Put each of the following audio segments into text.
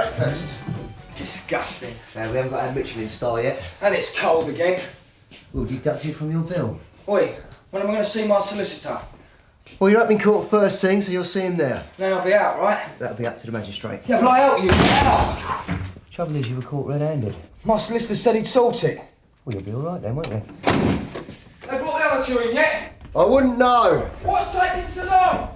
breakfast. Disgusting. No, we haven't got our Michelin star yet. And it's cold again. We'll deduct it from your bill. Oi, when am I going to see my solicitor? Well, you're up in court first thing, so you'll see him there. Then I'll be out, right? That'll be up to the magistrate. Yeah, but I help you. Ow! Trouble is, you were caught red-handed. My solicitor said he'd sort it. Well, you'll be all right then, won't you? They brought the other two in yet? I wouldn't know. What's taking so long?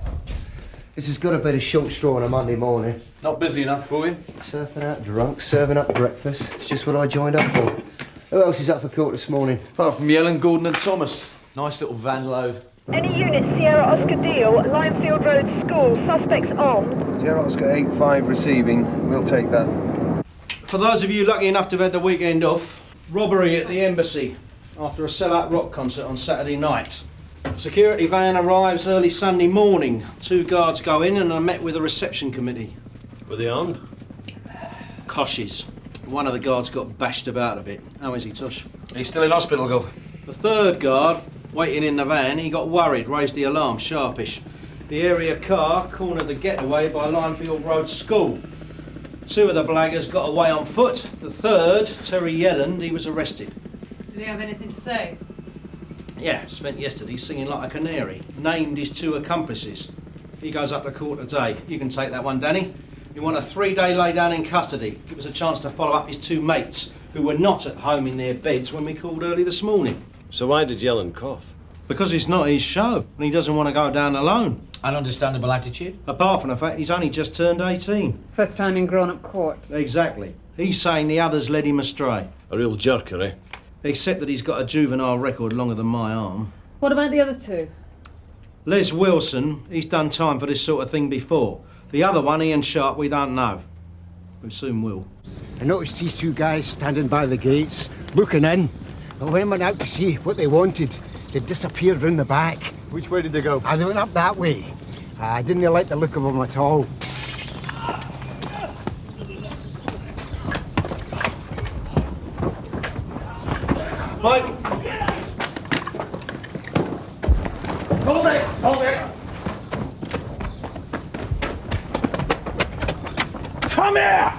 This has got to be the short straw on a Monday morning. Not busy enough for you? Surfing out drunk, serving up breakfast. It's just what I joined up for. Who else is up for court this morning? Apart from Helen, Gordon and Thomas. Nice little van load. Any unit, Sierra Oscar Deal, Limefield Road School, suspects armed. Sierra Oscar 8-5 receiving. We'll take that. For those of you lucky enough to have had the weekend off, robbery at the embassy after a sellout rock concert on Saturday night. Security van arrives early Sunday morning. 2 guards go in and are met with a reception committee. Were they armed? Coshes. One of the guards got bashed about a bit. How is he, Tush? He's still in hospital, Gov. The 3rd guard, waiting in the van, he got worried, raised the alarm sharpish. The area car cornered the getaway by Limefield Road School. 2 of the blaggers got away on foot. The 3rd, Terry Yelland, he was arrested. Do they have anything to say? Yeah, spent yesterday singing like a canary. Named his 2 accomplices. He goes up to court today. You can take that one, Danny. You want a 3-day lay down in custody. Give us a chance to follow up his 2 mates who were not at home in their beds when we called early this morning. So why did Yellen cough? Because it's not his show and he doesn't want to go down alone. An understandable attitude? Apart from the fact he's only just turned 18. First time in grown-up court. Exactly. He's saying the others led him astray. A real jerker, eh? Except that he's got a juvenile record longer than my arm. What about the other 2? Les Wilson, he's done time for this sort of thing before. The other one, Ian Sharp, we don't know. We soon will. I noticed these 2 guys standing by the gates, looking in. But when I went out to see what they wanted, they disappeared round the back. Which way did they go? They went up that way. I didn't like the look of them at all. Mike! Hold it! Hold it! Come here!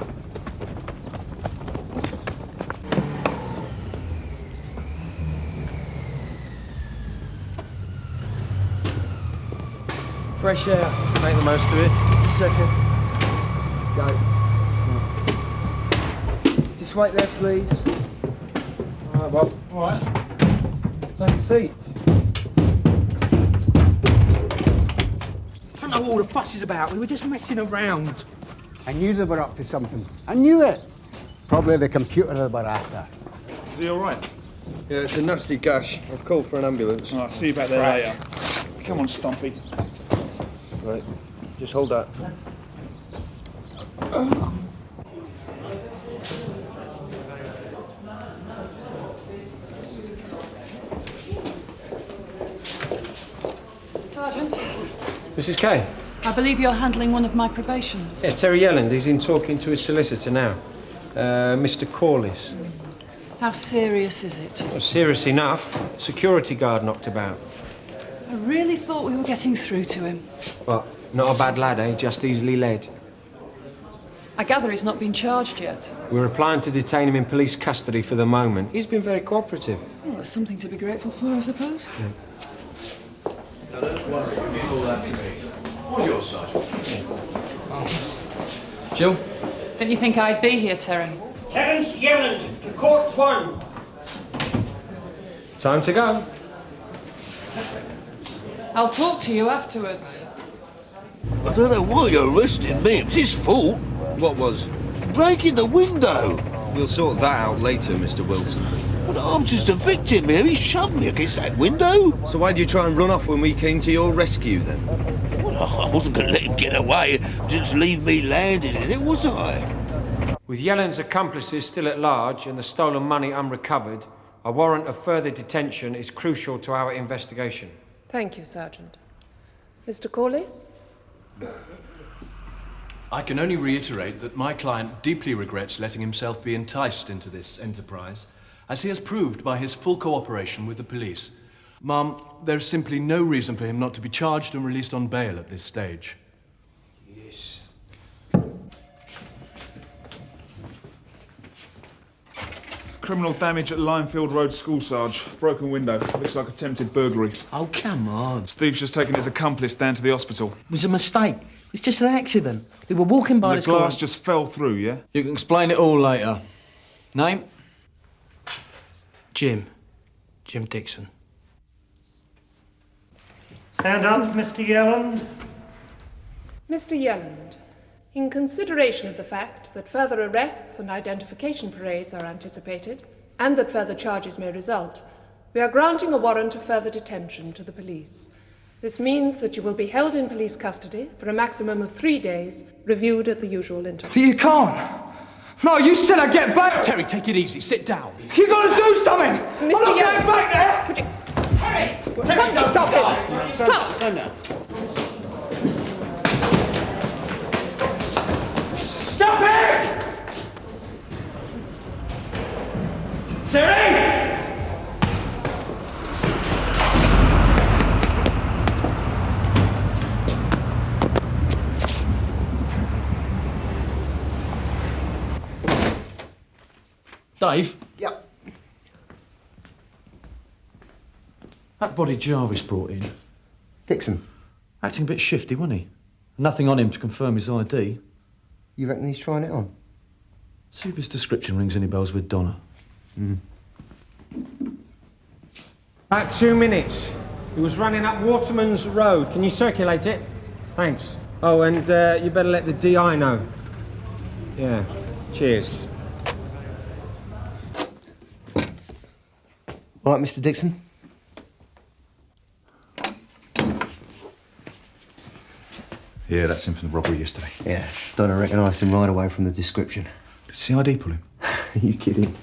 Fresh air. Make the most of it. Just a second. Go. Just wait there, please. All right, Bob. All right. Take a seat. I don't know all the fuss is about. We were just messing around. I knew they were up to something. I knew it. Probably the computer they were after. Is he all right? Yeah, it's a nasty gash. I've called for an ambulance. All right, see you back there later. Come on, Stompy. Right, just hold that. Sergeant, Mrs. Kay? I believe you're handling one of my probationers. Yeah, Terry Yelland. He's in talking to his solicitor now. Mr. Corliss. How serious is it? Well, serious enough. Security guard knocked about. I really thought we were getting through to him. Well, not a bad lad, eh? Just easily led. I gather he's not been charged yet. We're applying to detain him in police custody for the moment. He's been very cooperative. Well, that's something to be grateful for, I suppose. Yeah. Now, don't worry, you leave all that to me. All yours, Sergeant. Jill? Didn't you think I'd be here, Terry? Terence Yelland, to court 1. Time to go. I'll talk to you afterwards. I don't know why you're arresting me. It's his fault. What was? Breaking the window. We'll sort that out later, Mr. Wilson. But I'm just a victim here. He shoved me against that window. So why'd you try and run off when we came to your rescue, then? Well, I wasn't going to let him get away. Just leave me landed in it, was I? With Yelland's accomplices still at large and the stolen money unrecovered, a warrant of further detention is crucial to our investigation. Thank you, Sergeant. Mr. Corliss? I can only reiterate that my client deeply regrets letting himself be enticed into this enterprise, as he has proved by his full cooperation with the police. Ma'am, there is simply no reason for him not to be charged and released on bail at this stage. Yes. Criminal damage at Limefield Road School, Sarge. Broken window. Looks like attempted burglary. Oh, come on. Steve's just taken his accomplice down to the hospital. It was a mistake. It's just an accident. We were walking by The the school. glass just fell through, yeah? You can explain it all later. Name? Jim Dixon. Stand up, Mr. Yelland. Mr. Yelland, in consideration of the fact that further arrests and identification parades are anticipated, and that further charges may result, we are granting a warrant of further detention to the police. This means that you will be held in police custody for a maximum of 3 days, reviewed at the usual interval. You can't. No, you said I'd get back. Terry, take it easy. Sit down. You gotta do something. I'm not Yelland. going back there. Harry! Somebody stop him! Stop! Calm down. Stop it! Terry! Dave? Yep. That body Jarvis brought in. Dixon. Acting a bit shifty, wasn't he? Nothing on him to confirm his ID. You reckon he's trying it on? See if his description rings any bells with Donna. About 2 minutes. He was running up Waterman's Road. Can you circulate it? Thanks. Oh, and you better let the DI know. Yeah. Cheers. All right, Mr. Dixon? Yeah, that's him from the robbery yesterday. Yeah, Donna recognised him right away from the description. Did CID pull him? Are you kidding?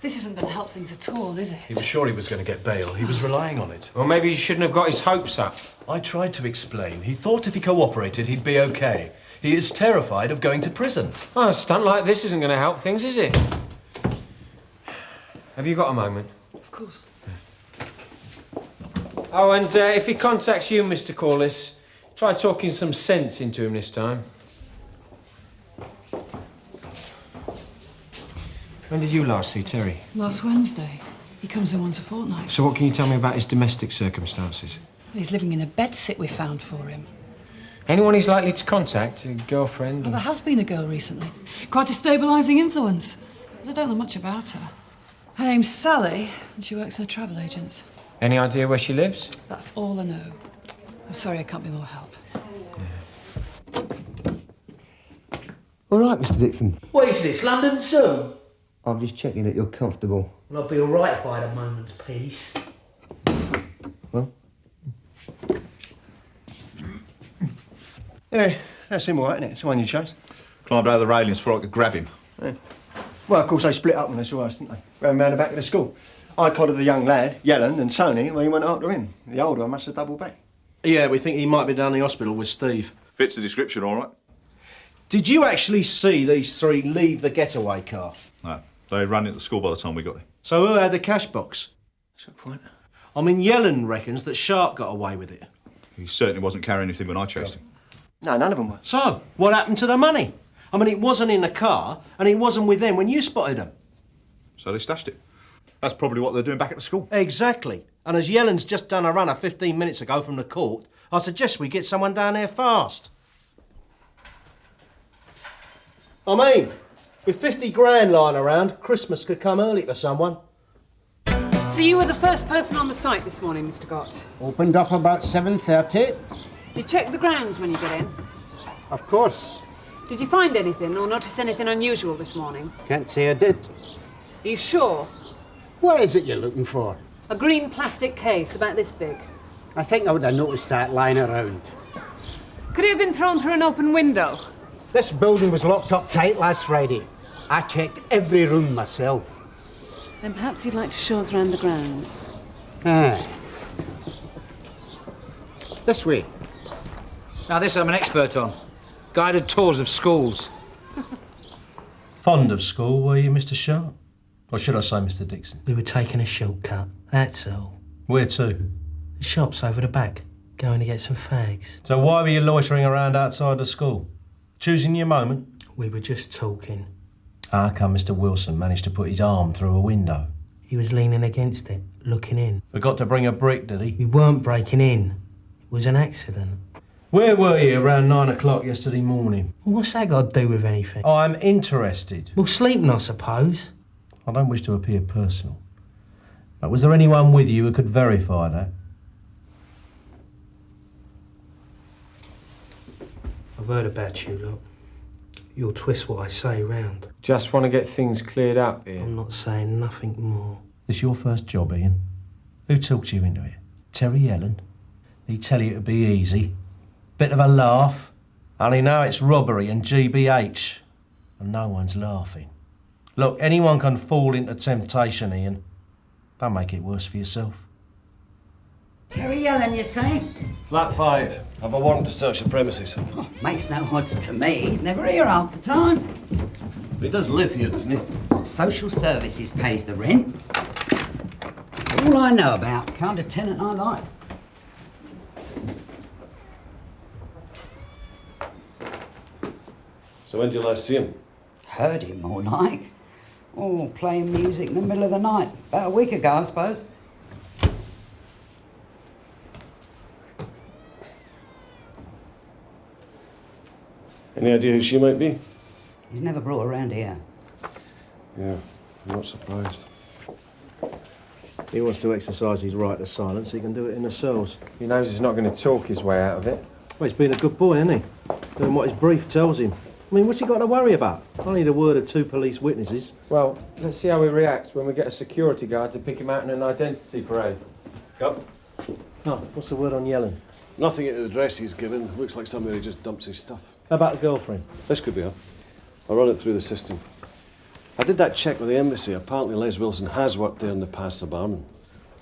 This isn't going to help things at all, is it? He was sure he was going to get bail. He was relying on it. Well, maybe he shouldn't have got his hopes up. I tried to explain. He thought if he cooperated, he'd be okay. He is terrified of going to prison. Oh, a stunt like this isn't going to help things, is it? Have you got a moment? Of course. Oh, and if he contacts you, Mr. Corliss, try talking some sense into him this time. When did you last see Terry? Last Wednesday. He comes in once a fortnight. So what can you tell me about his domestic circumstances? He's living in a bedsit we found for him. Anyone he's likely to contact? A girlfriend? Oh, there has been a girl recently. Quite a stabilising influence. But I don't know much about her. Her name's Sally, and she works in a travel agent. Any idea where she lives? That's all I know. I'm sorry I can't be more help. All right, Mr. Dixon. What is this, London Zoo? I'm just checking that you're comfortable. Well, I'll be all right if I had a moment's peace. Well? Yeah, that's him all right, isn't it? It's the one you chose. Climbed over the railings before I could grab him. Yeah. Well, of course, they split up when they saw us, didn't they? Round the back of the school. I collared the young lad, Yelland, and Tony, and he went after him. The older one must have doubled back. Yeah, we think he might be down the hospital with Steve. Fits the description, all right. Did you actually see these three leave the getaway car? No, they ran into the school by the time we got there. So who had the cash box? That's a good point. I mean, Yelland reckons that Sharp got away with it. He certainly wasn't carrying anything when I chased him. No, none of them were. So, what happened to the money? I mean, it wasn't in the car, and it wasn't with them when you spotted them. So they stashed it. That's probably what they're doing back at the school. Exactly. And as Yelland's just done a runner 15 minutes ago from the court, I suggest we get someone down there fast. I mean, with 50 grand lying around, Christmas could come early for someone. So you were the first person on the site this morning, Mr. Gott? Opened up about 7:30. You checked the grounds when you got in? Of course. Did you find anything or notice anything unusual this morning? Can't say I did. Are you sure? What is it you're looking for? A green plastic case about this big. I think I would have noticed that lying around. Could it have been thrown through an open window? This building was locked up tight last Friday. I checked every room myself. Then perhaps you'd like to show us around the grounds. Ah. This way. Now this I'm an expert on. Guided tours of schools. Fond of school, were you, Mr. Sharp? Or should I say Mr. Dixon? We were taking a shortcut, that's all. Where to? The shop's over the back. Going to get some fags. So why were you loitering around outside the school? Choosing your moment? We were just talking. How come Mr. Wilson managed to put his arm through a window? He was leaning against it, looking in. Forgot to bring a brick, did he? We weren't breaking in. It was an accident. Where were you around 9 o'clock yesterday morning? Well, what's that got to do with anything? I'm interested. Well, sleeping, I suppose. I don't wish to appear personal. But was there anyone with you who could verify that? I've heard about you lot. You'll twist what I say round. Just want to get things cleared up, Ian. I'm not saying nothing more. This your first job, Ian? Who talked you into it? Terry Helen? Did he tell you it'd be easy? Bit of a laugh? Only now it's robbery and GBH. And no one's laughing. Look, anyone can fall into temptation, Ian. Don't make it worse for yourself. Terry Helen, you say? Flat 5. Have a warrant to search the premises. Oh, makes no odds to me. He's never here half the time. But he does live here, doesn't he? Social services pays the rent. That's all I know about. Kind of tenant I like. So when did you last see him? Heard him, more like. Oh, playing music in the middle of the night. About a week ago, I suppose. Any idea who she might be? He's never brought her around here. Yeah, I'm not surprised. He wants to exercise his right to silence. He can do it in the cells. He knows he's not going to talk his way out of it. Well, he's been a good boy, hasn't he? Doing what his brief tells him. I mean, what's he got to worry about? I need a word of 2 police witnesses. Well, let's see how he reacts when we get a security guard to pick him out in an identity parade. Go. No, what's the word on Yellen? Nothing at the address he's given. Looks like somebody just dumps his stuff. How about the girlfriend? This could be her. I'll run it through the system. I did that check with the embassy. Apparently Les Wilson has worked there in the past, the barman.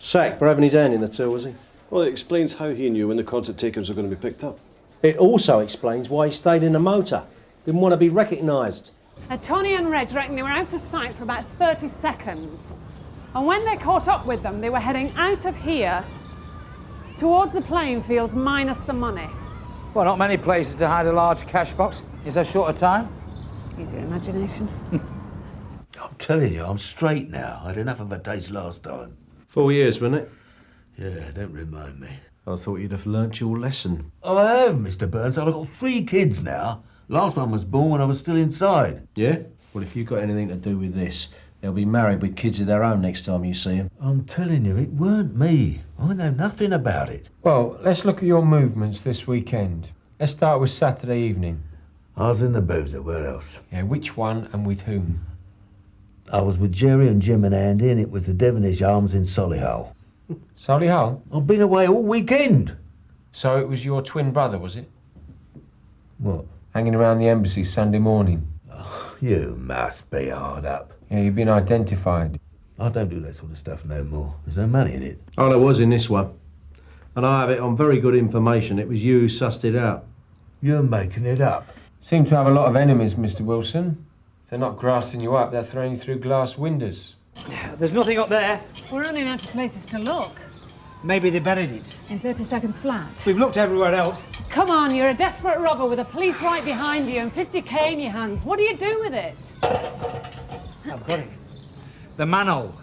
Sacked for having his hand in the till, was he? Well, it explains how he knew when the concert takers are going to be picked up. It also explains why he stayed in the motor. Didn't want to be recognised. Tony and Reg reckon they were out of sight for about 30 seconds. And when they caught up with them, they were heading out of here towards the playing fields minus the money. Well, not many places to hide a large cash box. Is that short a time? Use your imagination. I'm telling you, I'm straight now. I had enough of a taste last time. 4 years, wasn't it? Yeah, don't remind me. I thought you'd have learnt your lesson. I have, Mr. Burnside. I've got 3 kids now. Last one was born when I was still inside. Yeah? Well, if you've got anything to do with this, they'll be married with kids of their own next time you see them. I'm telling you, it weren't me. I know nothing about it. Well, let's look at your movements this weekend. Let's start with Saturday evening. I was in the boozer. Where else? Yeah, which one and with whom? I was with Jerry and Jim and Andy, and it was the Devonish Arms in Solihull. Solihull? I've been away all weekend. So it was your twin brother, was it? What? Hanging around the embassy Sunday morning. Oh, you must be hard up. Yeah, you've been identified. I don't do that sort of stuff no more. There's no money in it. Oh, there was in this one. And I have it on very good information. It was you who sussed it out. You're making it up. Seem to have a lot of enemies, Mr. Wilson. If they're not grassing you up, they're throwing you through glass windows. There's nothing up there. We're running out of places to look. Maybe they buried it. In 30 seconds flat. We've looked everywhere else. Come on, you're a desperate robber with the police right behind you and 50k in your hands. What do you do with it? I've got it. The manhole.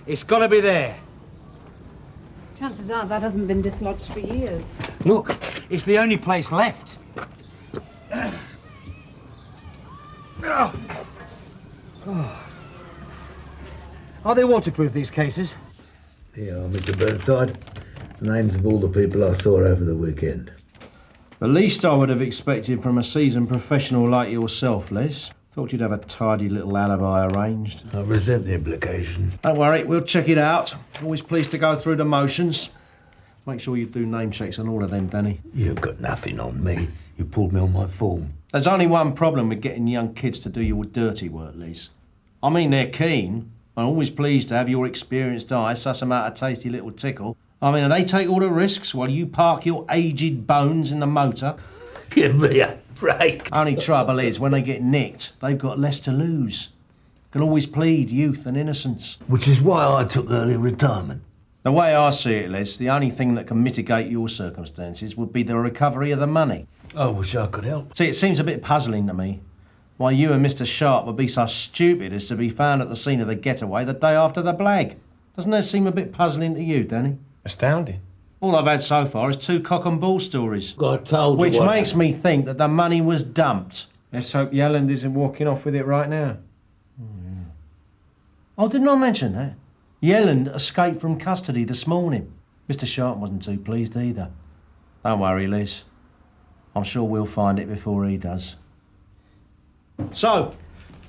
It's got to be there. Chances are that hasn't been dislodged for years. Look, it's the only place left. Are they waterproof, these cases? Here are, Mr. Burnside. The names of all the people I saw over the weekend. The least I would have expected from a seasoned professional like yourself, Les. Thought you'd have a tidy little alibi arranged. I resent the implication. Don't worry, we'll check it out. Always pleased to go through the motions. Make sure you do name checks on all of them, Danny. You've got nothing on me. You pulled me on my form. There's only one problem with getting young kids to do your dirty work, Liz. I mean, they're keen. I'm always pleased to have your experienced eye suss them out a tasty little tickle. I mean, they take all the risks while you park your aged bones in the motor. Give me a break. Only trouble is, when they get nicked, they've got less to lose. Can always plead youth and innocence. Which is why I took early retirement. The way I see it, Les, the only thing that can mitigate your circumstances would be the recovery of the money. I wish I could help. See, it seems a bit puzzling to me. Why you and Mr. Sharp would be so stupid as to be found at the scene of the getaway the day after the blag. Doesn't that seem a bit puzzling to you, Danny? Astounding. All I've had so far is 2 cock and bull stories. I told Which makes me think that the money was dumped. Let's hope Yelland isn't walking off with it right now. Oh, didn't I mention that? Yelland escaped from custody this morning. Mr. Sharp wasn't too pleased either. Don't worry, Liz. I'm sure we'll find it before he does. So,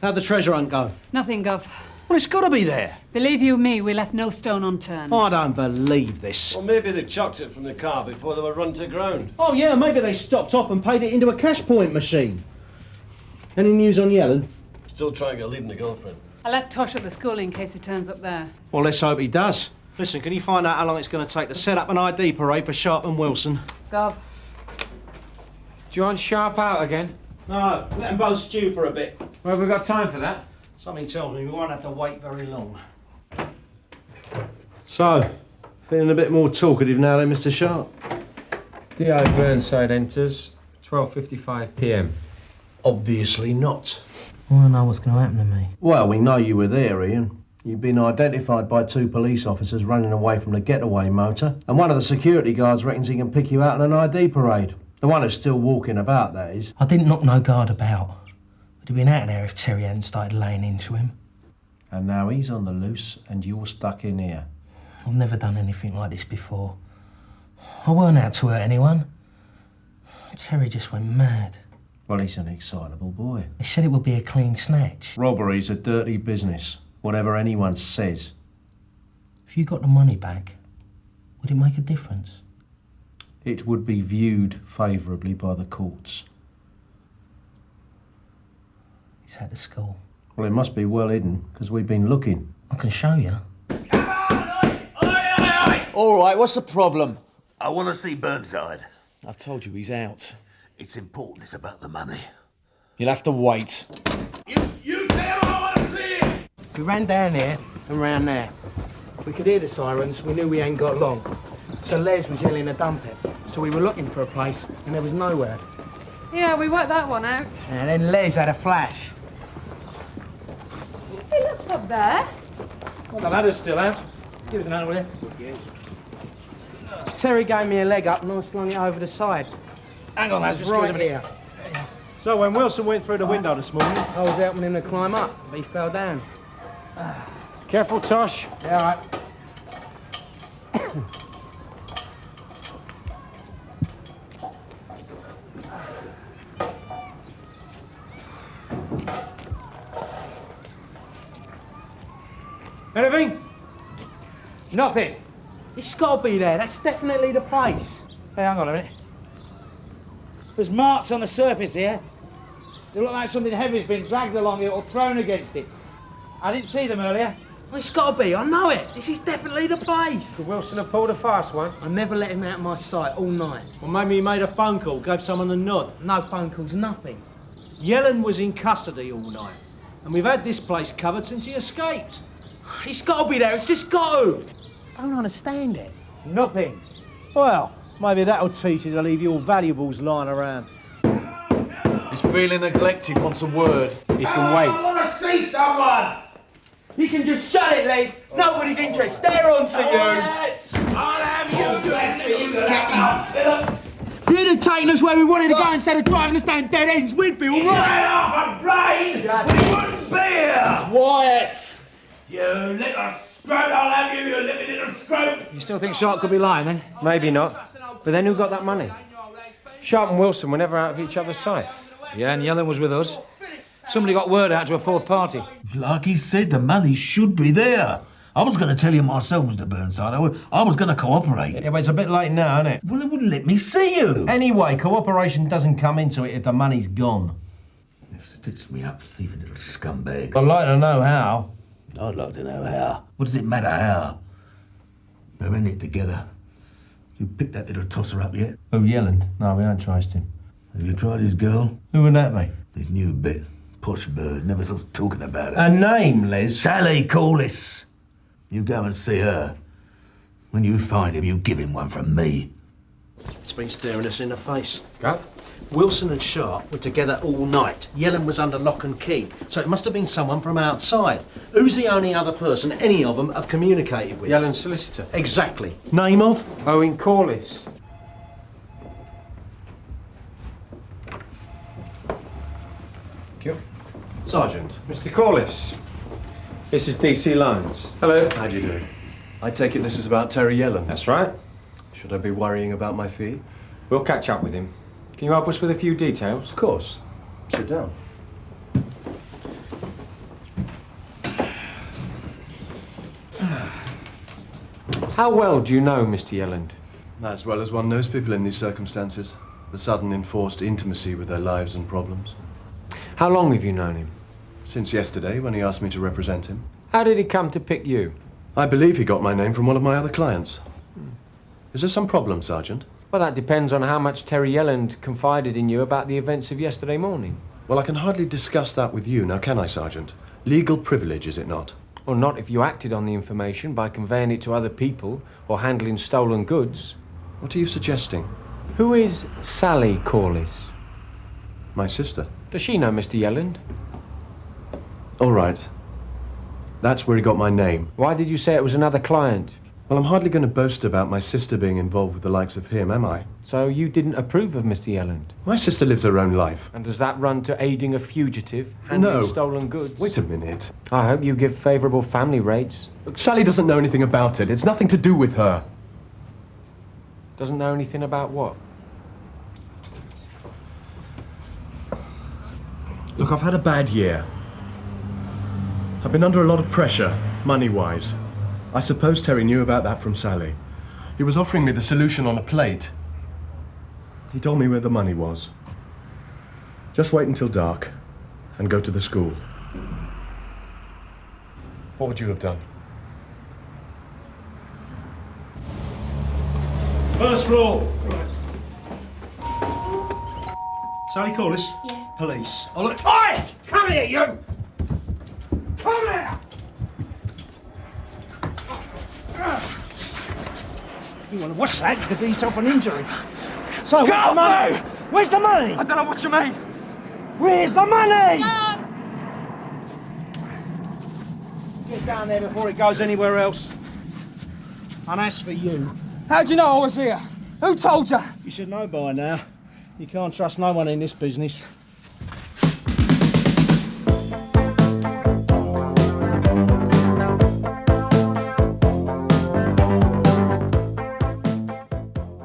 how'd the treasure hunt go? Nothing, Gov. Well, it's got to be there. Believe you me, we left no stone unturned. I don't believe this. Well, maybe they chucked it from the car before they were run to ground. Oh, yeah, maybe they stopped off and paid it into a cash point machine. Any news on Yelland? Still trying to get a lead on the girlfriend. I left Tosh at the school in case he turns up there. Well, let's hope he does. Listen, can you find out how long it's going to take to set up an ID parade for Sharp and Wilson? Gov. Do you want Sharp out again? No, let them both stew for a bit. Well, have we got time for that? Something tells me we won't have to wait very long. So, feeling a bit more talkative now then, Mr. Sharp? D.I. Burnside enters, 12:55 p.m. Obviously not. I want to know what's going to happen to me. Well, we know you were there, Ian. You've been identified by 2 police officers running away from the getaway motor, and one of the security guards reckons he can pick you out in an ID parade. The one who's still walking about, that is. I didn't knock no guard about. Would have been out of there if Terry hadn't started laying into him. And now he's on the loose and you're stuck in here. I've never done anything like this before. I weren't out to hurt anyone. Terry just went mad. Well, he's an excitable boy. He said it would be a clean snatch. Robbery's a dirty business, whatever anyone says. If you got the money back, would it make a difference? It would be viewed favourably by the courts. He's at the school. Well, it must be well hidden, because we've been looking. I can show you. All right, what's the problem? I want to see Burnside. I've told you he's out. It's important. It's about the money. You'll have to wait. You tell him I want to see him! We ran down here and round there. We could hear the sirens. We knew we ain't got long. So Les was yelling to dump it. So we were looking for a place and there was nowhere. Yeah, we worked that one out. And then Les had a flash. He looks up there. Well, the ladder's still out. Give us another one. Terry gave me a leg up and I slung it over the side. Hang on, that's right here. So when Wilson went through the window this morning, I was helping him to climb up, but he fell down. Careful, Tosh. Yeah, all right. Anything? Nothing. It's got to be there. That's definitely the place. Hey, hang on a minute. There's marks on the surface here. They look like something heavy's been dragged along it or thrown against it. I didn't see them earlier. Well, it's got to be. I know it. This is definitely the place. Could Wilson have pulled a fast one? I never let him out of my sight all night. Well, maybe he made a phone call, gave someone the nod. No phone calls, nothing. Yellen was in custody all night, and we've had this place covered since he escaped. It's got to be there. It's just got to. Don't understand it. Nothing. well, maybe that'll teach you to leave your valuables lying around. He's feeling neglected, wants a word. He can wait. I want to see someone! You can just shut it, Les. Nobody's interested. They're on to you. I'll have you, get out! If you'd have taken us where we wanted to go instead of driving us down dead ends, we'd be all Get right. off a brain! We wouldn't be here! Quiet! You little scrote, I'll have you, you little scrote! You still think Sharp could be lying then? Maybe not. But then who got that money? Sharp and Wilson were never out of each other's sight. Yeah, and Yellen was with us. Somebody got word out to a fourth party. Like he said, the money should be there. I was going to tell you myself, Mr. Burnside. I was going to cooperate. Yeah, but it's a bit late now, isn't it? Well, it wouldn't let me see you. Anyway, cooperation doesn't come into it if the money's gone. It stitched me up, thieving little scumbags. I'd like to know how. I'd like to know how. What does it matter how? We're in it together. You picked that little tosser up yet? Oh, Yelland? No, we haven't traced him. Have you tried his girl? Who would that be? His new bit. Posh bird, never stops talking about it. A name, Les? Sally Corliss. You go and see her. When you find him, you give him one from me. It's been staring us in the face. Gav? Wilson and Sharp were together all night. Yellen was under lock and key, so it must have been someone from outside. Who's the only other person any of them have communicated with? Yellen's solicitor. Exactly. Name of? Owen Corliss. Thank you. Sergeant. Mr. Corliss, this is DC Loans. Hello. How do you do? I take it this is about Terry Yellen. That's right. Should I be worrying about my fee? We'll catch up with him. Can you help us with a few details? Of course. Sit down. How well do you know Mr. Yelland? As well as one knows people in these circumstances. The sudden enforced intimacy with their lives and problems. How long have you known him? Since yesterday, when he asked me to represent him. How did he come to pick you? I believe he got my name from one of my other clients. Is there some problem, Sergeant? Well, that depends on how much Terry Yelland confided in you about the events of yesterday morning. Well, I can hardly discuss that with you, now can I, Sergeant? Legal privilege, is it not? Well, not if you acted on the information by conveying it to other people or handling stolen goods. What are you suggesting? Who is Sally Corliss? My sister. Does she know Mr. Yelland? All right. That's where he got my name. Why did you say it was another client? Well, I'm hardly going to boast about my sister being involved with the likes of him, am I? So you didn't approve of Mr. Yelland? My sister lives her own life. And does that run to aiding a fugitive, handling No. stolen goods? Wait a minute. I hope you give favourable family rates. Look, Sally doesn't know anything about it. It's nothing to do with her. Doesn't know anything about what? Look, I've had a bad year. I've been under a lot of pressure, money-wise. I suppose Terry knew about that from Sally. He was offering me the solution on a plate. He told me where the money was. Just wait until dark and go to the school. What would you have done? First floor. Sally Corliss? Yeah. Police. Oh, look. Oi! Come here, you! Come here! You want to watch that? You could do yourself an injury. So, where's the money? Where's the money? I don't know what you mean. Where's the money? Get down there before it goes anywhere else. And as for you... How'd you know I was here? Who told you? You should know by now. You can't trust no one in this business.